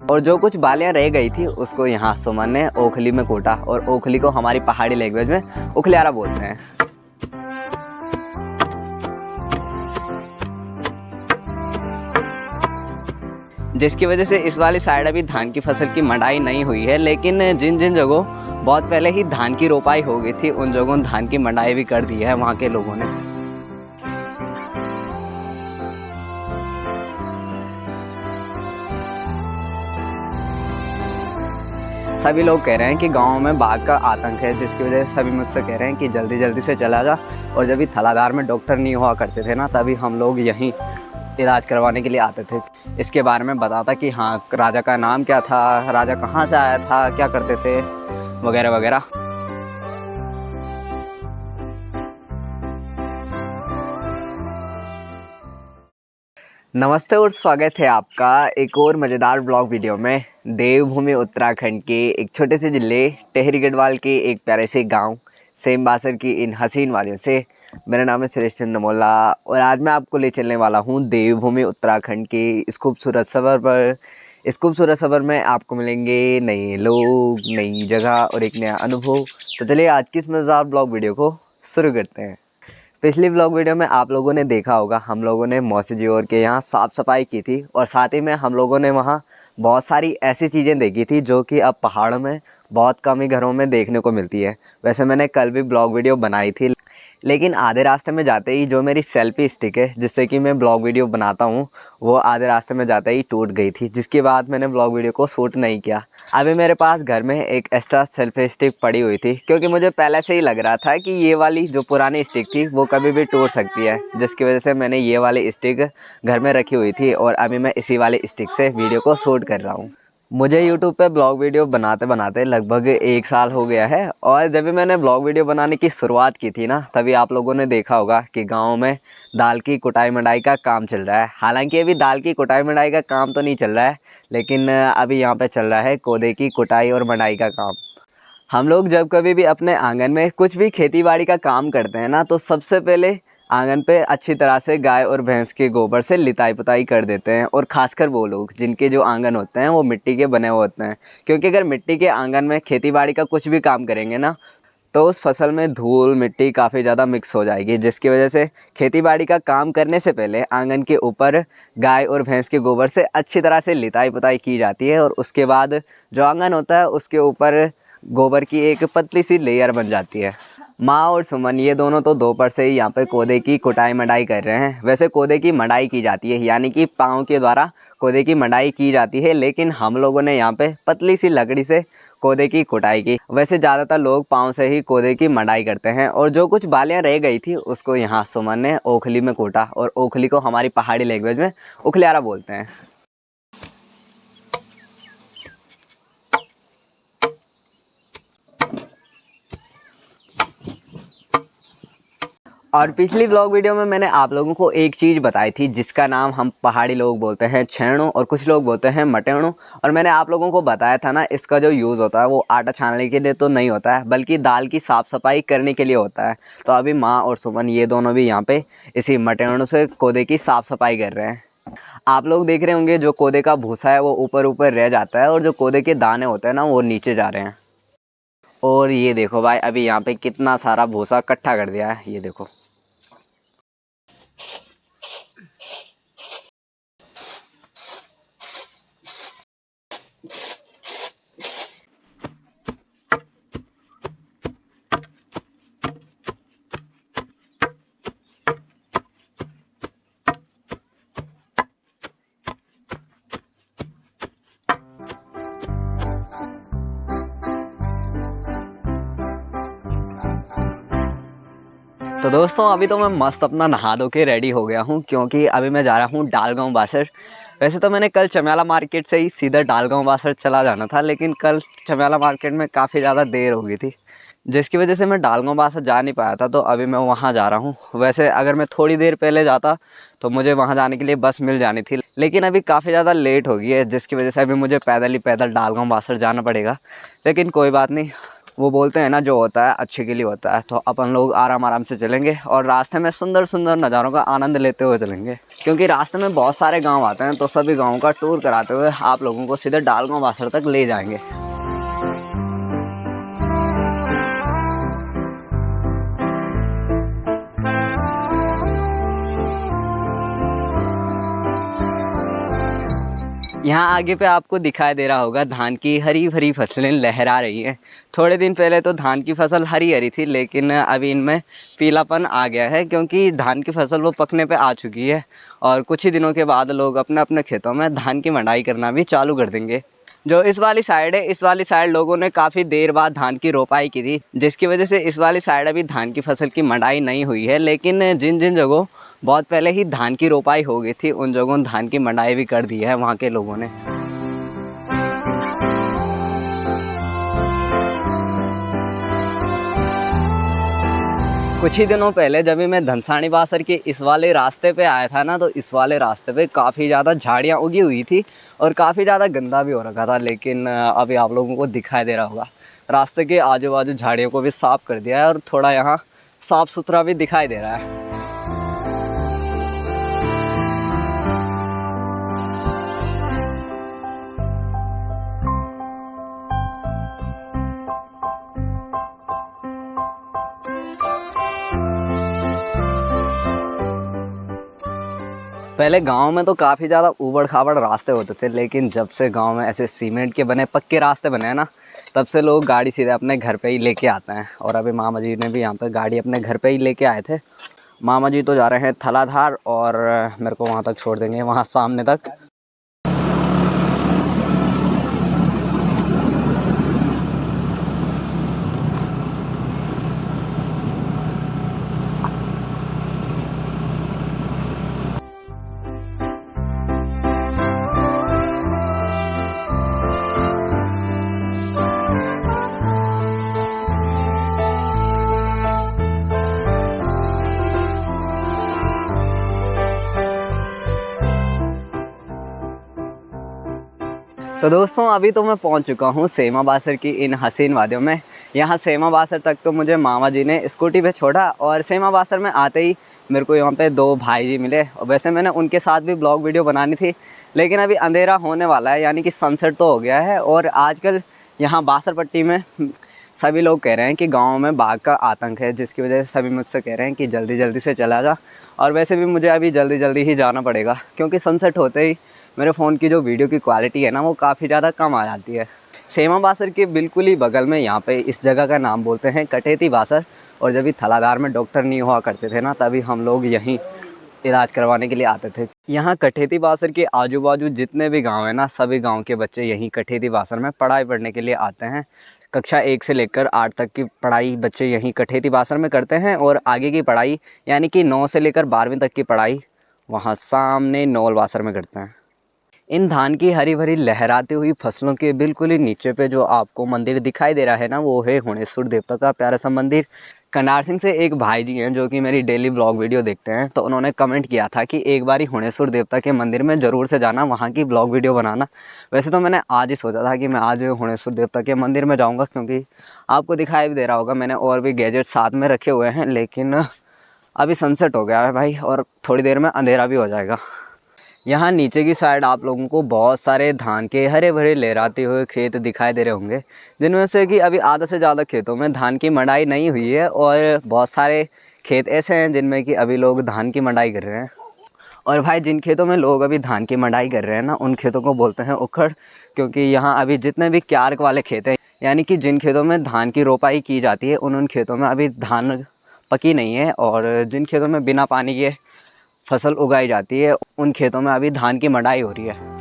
और जो कुछ बालियाँ रह गई थी उसको यहाँ सुमन ने ओखली में कूटा, और ओखली को हमारी पहाड़ी लैंग्वेज में उखलियारा बोलते हैं। जिसकी वजह से इस वाली साइड अभी धान की फसल की मड़ाई नहीं हुई है, लेकिन जिन जिन जगहों बहुत पहले ही धान की रोपाई हो गई थी उन जगहों धान की मड़ाई भी कर दी है वहाँ के लोगों ने। सभी लोग कह रहे हैं कि गांव में बाघ का आतंक है, जिसकी वजह से सभी मुझसे कह रहे हैं कि जल्दी जल्दी से चला जा। और जब भी थलाधार में डॉक्टर नहीं हुआ करते थे ना, तभी हम लोग यहीं इलाज करवाने के लिए आते थे। इसके बारे में बताता कि हाँ राजा का नाम क्या था, राजा कहाँ से आया था, क्या करते थे, वगैरह वगैरह। नमस्ते और स्वागत है आपका एक और मज़ेदार ब्लॉग वीडियो में। देवभूमि उत्तराखंड के एक छोटे से ज़िले टेहरी गढ़वाल के एक प्यारे से गांव सेमबासर की इन हसीन वादियों से। मेरा नाम है सुरेश चंद्र मोल्ला और आज मैं आपको ले चलने वाला हूं देवभूमि उत्तराखंड के इस खूबसूरत सफ़र पर। इस खूबसूरत सफ़र में आपको मिलेंगे नए लोग, नई जगह और एक नया अनुभव। तो चलिए आज की इस मज़ेदार ब्लॉग वीडियो को शुरू करते हैं। पिछली व्लॉग वीडियो में आप लोगों ने देखा होगा हम लोगों ने मौसी जी और के यहाँ साफ़ सफाई की थी, और साथ ही में हम लोगों ने वहाँ बहुत सारी ऐसी चीज़ें देखी थी जो कि अब पहाड़ों में बहुत कम ही घरों में देखने को मिलती है। वैसे मैंने कल भी ब्लॉग वीडियो बनाई थी, लेकिन आधे रास्ते में जाते ही जो मेरी सेल्फी स्टिक है जिससे कि मैं ब्लॉग वीडियो बनाता हूँ, वो आधे रास्ते में जाते ही टूट गई थी, जिसके बाद मैंने ब्लॉग वीडियो को शूट नहीं किया। अभी मेरे पास घर में एक एक्स्ट्रा सेल्फी स्टिक पड़ी हुई थी, क्योंकि मुझे पहले से ही लग रहा था कि ये वाली जो पुरानी स्टिक थी वो कभी भी टूट सकती है, जिसकी वजह से मैंने ये वाली स्टिक घर में रखी हुई थी और अभी मैं इसी वाली स्टिक से वीडियो को शूट कर रहा हूँ। मुझे YouTube पे ब्लॉग वीडियो बनाते बनाते लगभग 1 साल हो गया है, और जब भी मैंने ब्लॉग वीडियो बनाने की शुरुआत की थी ना, तभी आप लोगों ने देखा होगा कि गांव में दाल की कुटाई मंडाई का काम चल रहा है। हालांकि अभी दाल की कुटाई मंडाई का काम तो नहीं चल रहा है, लेकिन अभी यहाँ पे चल रहा है कोदे की कुटाई और मंडाई का काम। हम लोग जब कभी भी अपने आंगन में कुछ भी खेती बाड़ी का काम करते हैं ना, तो सबसे पहले आंगन पे अच्छी तरह से गाय और भैंस के गोबर से लिताई पुताई कर देते हैं। और ख़ासकर वो लोग जिनके जो आंगन होते हैं वो मिट्टी के बने हुए होते हैं, क्योंकि अगर मिट्टी के आंगन में खेती बाड़ी का कुछ भी काम करेंगे ना, तो उस फसल में धूल मिट्टी काफ़ी ज़्यादा मिक्स हो जाएगी, जिसकी वजह से खेती बाड़ी का काम करने से पहले आंगन के ऊपर गाय और भैंस के गोबर से अच्छी तरह से लिताई पुताई की जाती है। और उसके बाद जो आंगन होता है उसके ऊपर गोबर की एक पतली सी लेयर बन जाती है। माँ और सुमन ये दोनों तो दोपहर से ही यहाँ पे कोदे की कुटाई मंडाई कर रहे हैं। वैसे कोदे की मंडाई की जाती है, यानी कि पाँव के द्वारा कोदे की मंडाई की जाती है, लेकिन हम लोगों ने यहाँ पे पतली सी लकड़ी से कोदे की कुटाई की। वैसे ज़्यादातर लोग पाँव से ही कोदे की मंडाई करते हैं। और जो कुछ बालियाँ रह गई थी उसको यहाँ सुमन ने ओखली में कूटा, और ओखली को हमारी पहाड़ी लैंग्वेज में उखलियारा बोलते हैं। और पिछली व्लॉग वीडियो में मैंने आप लोगों को एक चीज़ बताई थी जिसका नाम हम पहाड़ी लोग बोलते हैं छेणु, और कुछ लोग बोलते हैं मटेणु। और मैंने आप लोगों को बताया था ना, इसका जो यूज़ होता है वो आटा छानने के लिए तो नहीं होता है, बल्कि दाल की साफ़ सफाई करने के लिए होता है। तो अभी माँ और सुमन ये दोनों भी यहाँ पे इसी मटेणु से कोदे की साफ़ सफाई कर रहे हैं। आप लोग देख रहे होंगे जो कोदे का भूसा है वो ऊपर ऊपर रह जाता है, और जो कोदे के दाने होते हैं ना वो नीचे जा रहे हैं। और ये देखो भाई, अभी यहाँ पे कितना सारा भूसा इकट्ठा कर दिया है, ये देखो। तो दोस्तों अभी तो मैं मस्त अपना नहा धो के रेडी हो गया हूँ, क्योंकि अभी मैं जा रहा हूँ डालगांव बासर। वैसे तो मैंने कल चम्याला मार्केट से ही सीधा डालगांव बासर चला जाना था, लेकिन कल चम्याला मार्केट में काफ़ी ज़्यादा देर हो गई थी, जिसकी वजह से मैं डालगांव बासर जा नहीं पाया था। तो अभी मैं वहाँ जा रहा हूँ। वैसे अगर मैं थोड़ी देर पहले जाता तो मुझे वहाँ जाने के लिए बस मिल जानी थी, लेकिन अभी काफ़ी ज़्यादा लेट हो गई है, जिसकी वजह से अभी मुझे पैदल ही पैदल डालगांव बासर जाना पड़ेगा। लेकिन कोई बात नहीं, वो बोलते हैं ना, जो होता है अच्छे के लिए होता है। तो अपन लोग आराम आराम से चलेंगे और रास्ते में सुंदर सुंदर नज़ारों का आनंद लेते हुए चलेंगे, क्योंकि रास्ते में बहुत सारे गांव आते हैं। तो सभी गाँवों का टूर कराते हुए आप लोगों को सीधे डालगांव बासर तक ले जाएंगे। यहाँ आगे पे आपको दिखाई दे रहा होगा धान की हरी भरी फसलें लहरा रही हैं। थोड़े दिन पहले तो धान की फसल हरी हरी थी, लेकिन अभी इनमें पीलापन आ गया है, क्योंकि धान की फसल वो पकने पे आ चुकी है। और कुछ ही दिनों के बाद लोग अपने अपने खेतों में धान की मड़ाई करना भी चालू कर देंगे। जो इस वाली साइड है, इस वाली साइड लोगों ने काफ़ी देर बाद धान की रोपाई की थी, जिसकी वजह से इस वाली साइड अभी धान की फसल की मड़ाई नहीं हुई है। लेकिन जिन जिन जगहों बहुत पहले ही धान की रोपाई हो गई थी, उन जगहों धान की मड़ाई भी कर दी है वहाँ के लोगों ने। कुछ ही दिनों पहले जब भी मैं धनसानी बासर के इस वाले रास्ते पे आया था ना, तो इस वाले रास्ते पे काफ़ी ज़्यादा झाड़ियाँ उगी हुई थी और काफ़ी ज़्यादा गंदा भी हो रखा था। लेकिन अभी आप लोगों को दिखाई दे रहा होगा, रास्ते के आजू बाजू झाड़ियों को भी साफ़ कर दिया है और थोड़ा यहाँ साफ़ सुथरा भी दिखाई दे रहा है। पहले गांव में तो काफ़ी ज़्यादा ऊबड़ खाबड़ रास्ते होते थे, लेकिन जब से गांव में ऐसे सीमेंट के बने पक्के रास्ते बने हैं ना, तब से लोग गाड़ी सीधे अपने घर पे ही लेके आते हैं। और अभी मामा जी ने भी यहाँ पे गाड़ी अपने घर पे ही लेके आए थे। मामा जी तो जा रहे हैं थलाधार और मेरे को वहाँ तक छोड़ देंगे, वहाँ सामने तक। तो दोस्तों, अभी तो मैं पहुंच चुका हूं सेमा बासर की इन हसीन वादियों में। यहां सेमा बासर तक तो मुझे मामा जी ने स्कूटी पे छोड़ा और सेमा बासर में आते ही मेरे को यहाँ पे दो भाई जी मिले। और वैसे मैंने उनके साथ भी ब्लॉग वीडियो बनानी थी, लेकिन अभी अंधेरा होने वाला है, यानी कि सनसेट तो हो गया है। और आजकल यहाँ बासर पट्टी में सभी लोग कह रहे हैं कि गाँव में बाघ का आतंक है, जिसकी वजह से सभी मुझसे कह रहे हैं कि जल्दी जल्दी से चला जा। और वैसे भी मुझे अभी जल्दी जल्दी ही जाना पड़ेगा, क्योंकि सनसेट होते ही मेरे फ़ोन की जो वीडियो की क्वालिटी है ना, वो काफ़ी ज़्यादा कम आ जाती है। सेमा बासर के बिल्कुल ही बगल में यहाँ पे इस जगह का नाम बोलते हैं कटेती बासर। और जब भी थलाधार में डॉक्टर नहीं हुआ करते थे ना, तभी हम लोग यहीं इलाज करवाने के लिए आते थे। यहाँ कटेती बासर के आजू बाजू जितने भी गांव हैं ना, सभी गांव के बच्चे यहीं कटेती बासर में पढ़ाई पढ़ने के लिए आते हैं। कक्षा 1 से लेकर 8 तक की पढ़ाई बच्चे यहीं कटेती बासर में करते हैं, और आगे की पढ़ाई यानी कि 9 से लेकर 12वीं तक की पढ़ाई वहाँ सामने नौल बासर में करते हैं। इन धान की हरी भरी लहराती हुई फसलों के बिल्कुल ही नीचे पे जो आपको मंदिर दिखाई दे रहा है ना, वो है हुणेश्वर देवता का प्यारा सा मंदिर। करनाल सिंह से एक भाई जी हैं जो कि मेरी डेली ब्लॉग वीडियो देखते हैं, तो उन्होंने कमेंट किया था कि एक बारी हुणेश्वर देवता के मंदिर में ज़रूर से जाना, वहाँ की ब्लॉग वीडियो बनाना। वैसे तो मैंने आज ही सोचा था कि मैं आज हुणेश्वर देवता के मंदिर में जाऊँगा, क्योंकि आपको दिखाई भी दे रहा होगा मैंने और भी गैजेट साथ में रखे हुए हैं। लेकिन अभी सनसेट हो गया है भाई, और थोड़ी देर में अंधेरा भी हो जाएगा। यहाँ नीचे की साइड आप लोगों को बहुत सारे धान के हरे भरे लहराते हुए खेत दिखाई दे रहे होंगे, जिनमें से कि अभी आधा से ज़्यादा खेतों में धान की मड़ाई नहीं हुई है, और बहुत सारे खेत ऐसे हैं जिनमें कि अभी लोग धान की मड़ाई कर रहे हैं। और भाई, जिन खेतों में लोग अभी धान की मड़ाई कर रहे हैं ना, उन खेतों को बोलते हैं उखड़, क्योंकि यहाँ अभी जितने भी क्यार्क वाले खेत हैं, यानी कि जिन खेतों में धान की रोपाई की जाती है, उन खेतों में अभी धान पकी नहीं है। और जिन खेतों में बिना पानी के फसल उगाई जाती है, उन खेतों में अभी धान की मड़ाई हो रही है।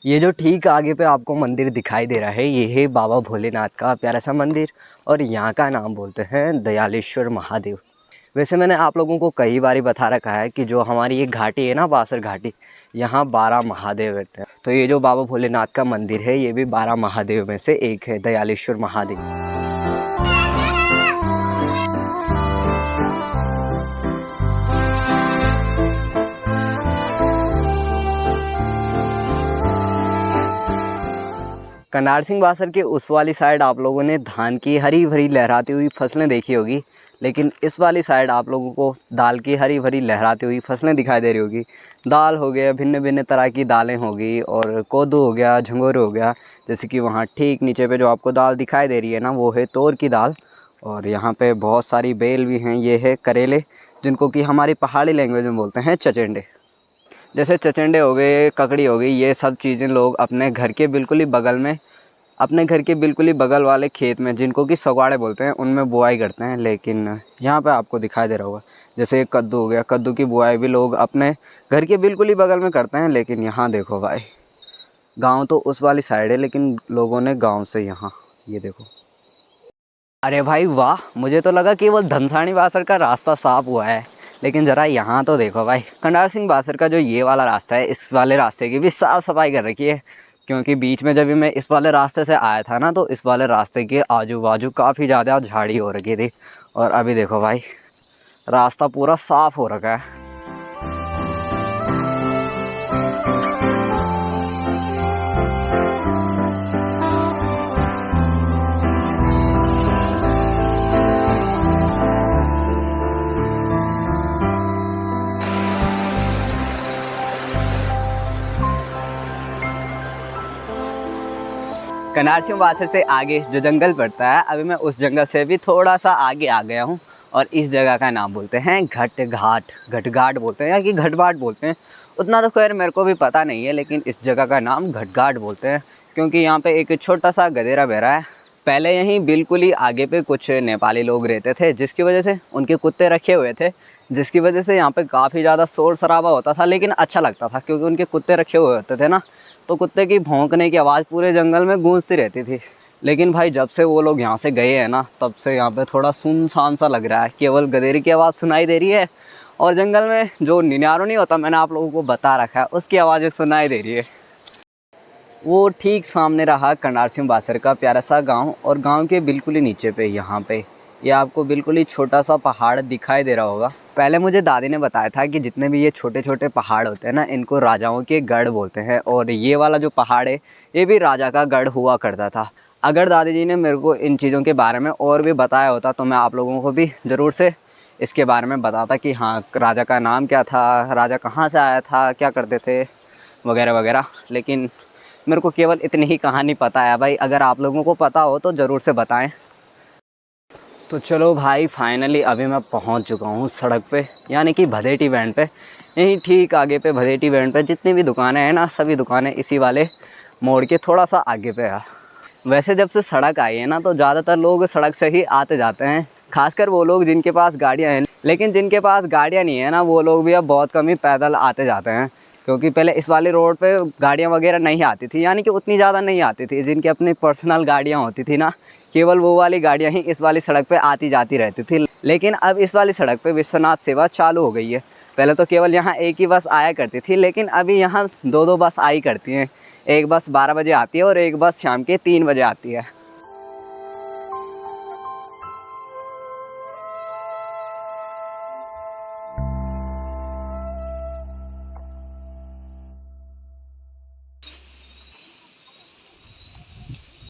ये जो ठीक आगे पे आपको मंदिर दिखाई दे रहा है, ये है बाबा भोलेनाथ का प्यारा सा मंदिर और यहाँ का नाम बोलते हैं दयालेश्वर महादेव। वैसे मैंने आप लोगों को कई बार बता रखा है कि जो हमारी ये घाटी है ना, बासर घाटी, यहाँ 12 महादेव रहते हैं। तो ये जो बाबा भोलेनाथ का मंदिर है ये भी 12 महादेव में से एक है, दयालेश्वर महादेव। करनाल सिंह बासर के उस वाली साइड आप लोगों ने धान की हरी भरी लहराती हुई फसलें देखी होगी, लेकिन इस वाली साइड आप लोगों को दाल की हरी भरी लहराती हुई फसलें दिखाई दे रही होगी। दाल हो गया, भिन्न भिन्न तरह की दालें होगी, और कोदू हो गया, झंगोर हो गया। जैसे कि वहाँ ठीक नीचे पे जो आपको दाल दिखाई दे रही है ना, वो है तोर की दाल। और यहाँ पे बहुत सारी बेल भी हैं। ये है करेले, जिनको कि हमारी पहाड़ी लैंग्वेज में बोलते हैं चचेंडे। जैसे चचेंडे हो गए, ककड़ी हो गई, ये सब चीज़ें लोग अपने घर के बिल्कुल ही बगल में, अपने घर के बिल्कुल ही बगल वाले खेत में, जिनको कि सगवाड़े बोलते हैं, उनमें बुआई करते हैं। लेकिन यहाँ पे आपको दिखाई दे रहा होगा, जैसे कद्दू हो गया, कद्दू की बुआई भी लोग अपने घर के बिल्कुल ही बगल में करते हैं। लेकिन यहाँ देखो भाई, गांव तो उस वाली साइड है, लेकिन लोगों ने गांव से यहाँ, ये देखो। अरे भाई वाह, मुझे तो लगा केवल धनसानी बासर का रास्ता साफ हुआ है, लेकिन ज़रा यहाँ तो देखो भाई। करनाल सिंह बासर का जो ये वाला रास्ता है, इस वाले रास्ते की भी साफ़ सफाई कर रखी है। क्योंकि बीच में जब भी मैं इस वाले रास्ते से आया था ना, तो इस वाले रास्ते के आजू बाजू काफ़ी ज़्यादा झाड़ी हो रखी थी। और अभी देखो भाई, रास्ता पूरा साफ़ हो रखा है। करनाल सिंह बासर से आगे जो जंगल पड़ता है, अभी मैं उस जंगल से भी थोड़ा सा आगे आ गया हूँ। और इस जगह का नाम बोलते हैं घट घाट, घटघाट बोलते हैं या कि घटबाट बोलते हैं। उतना तो खैर मेरे को भी पता नहीं है, लेकिन इस जगह का नाम घटघाट बोलते हैं क्योंकि यहाँ पे एक छोटा सा गधेरा बह रहा है। पहले यहीं बिल्कुल ही आगे पे कुछ नेपाली लोग रहते थे, जिसकी वजह से उनके कुत्ते रखे हुए थे, जिसकी वजह से यहाँ पे काफ़ी ज़्यादा शोर शराबा होता था। लेकिन अच्छा लगता था क्योंकि उनके कुत्ते रखे हुए होते थे ना, तो कुत्ते की भौंकने की आवाज़ पूरे जंगल में गूंजती रहती थी। लेकिन भाई जब से वो लोग यहाँ से गए हैं ना, तब से यहाँ पे थोड़ा सुनसान सा लग रहा है। केवल गधेरे की आवाज़ सुनाई दे रही है और जंगल में जो निन्यारो नहीं होता, मैंने आप लोगों को बता रखा है, उसकी आवाज़ें सुनाई दे रही है। वो ठीक सामने रहा करनाल सिंह बासर का प्यारा सा गांव, और गांव के बिल्कुल ही नीचे पे यहाँ पे ये आपको बिल्कुल ही छोटा सा पहाड़ दिखाई दे रहा होगा। पहले मुझे दादी ने बताया था कि जितने भी ये छोटे छोटे पहाड़ होते हैं ना, इनको राजाओं के गढ़ बोलते हैं। और ये वाला जो पहाड़ है, ये भी राजा का गढ़ हुआ करता था। अगर दादी जी ने मेरे को इन चीज़ों के बारे में और भी बताया होता, तो मैं आप लोगों को भी ज़रूर से इसके बारे में बताता कि हाँ, राजा का नाम क्या था, राजा कहाँ से आया था, क्या करते थे, वगैरह वगैरह। लेकिन मेरे को केवल इतनी ही कहानी पता है भाई। अगर आप लोगों को पता हो तो ज़रूर से बताएं। तो चलो भाई, फाइनली अभी मैं पहुंच चुका हूं सड़क पे, यानी कि भदेठी बैंड पे। यहीं ठीक आगे पे भदेठी बैंड पे जितनी भी दुकानें हैं ना, सभी दुकानें इसी वाले मोड़ के थोड़ा सा आगे पे है। वैसे जब से सड़क आई है ना, तो ज़्यादातर लोग सड़क से ही आते जाते हैं, खासकर वो लोग जिनके पास गाड़ियाँ हैं। लेकिन जिनके पास गाड़ियाँ नहीं है ना, वो लोग भी अब बहुत कम ही पैदल आते जाते हैं, क्योंकि पहले इस वाले रोड पे गाड़ियाँ वगैरह नहीं आती थी, यानी कि उतनी ज़्यादा नहीं आती थी। जिनकी अपनी पर्सनल गाड़ियाँ होती थी ना, केवल वो वाली गाड़ियाँ ही इस वाली सड़क पे आती जाती रहती थी। लेकिन अब इस वाली सड़क पे विश्वनाथ सेवा चालू हो गई है। पहले तो केवल यहाँ एक ही बस आया करती थी, लेकिन अभी यहाँ दो बस आई करती हैं। एक बस 12 बजे आती है और एक बस शाम के 3 बजे आती है।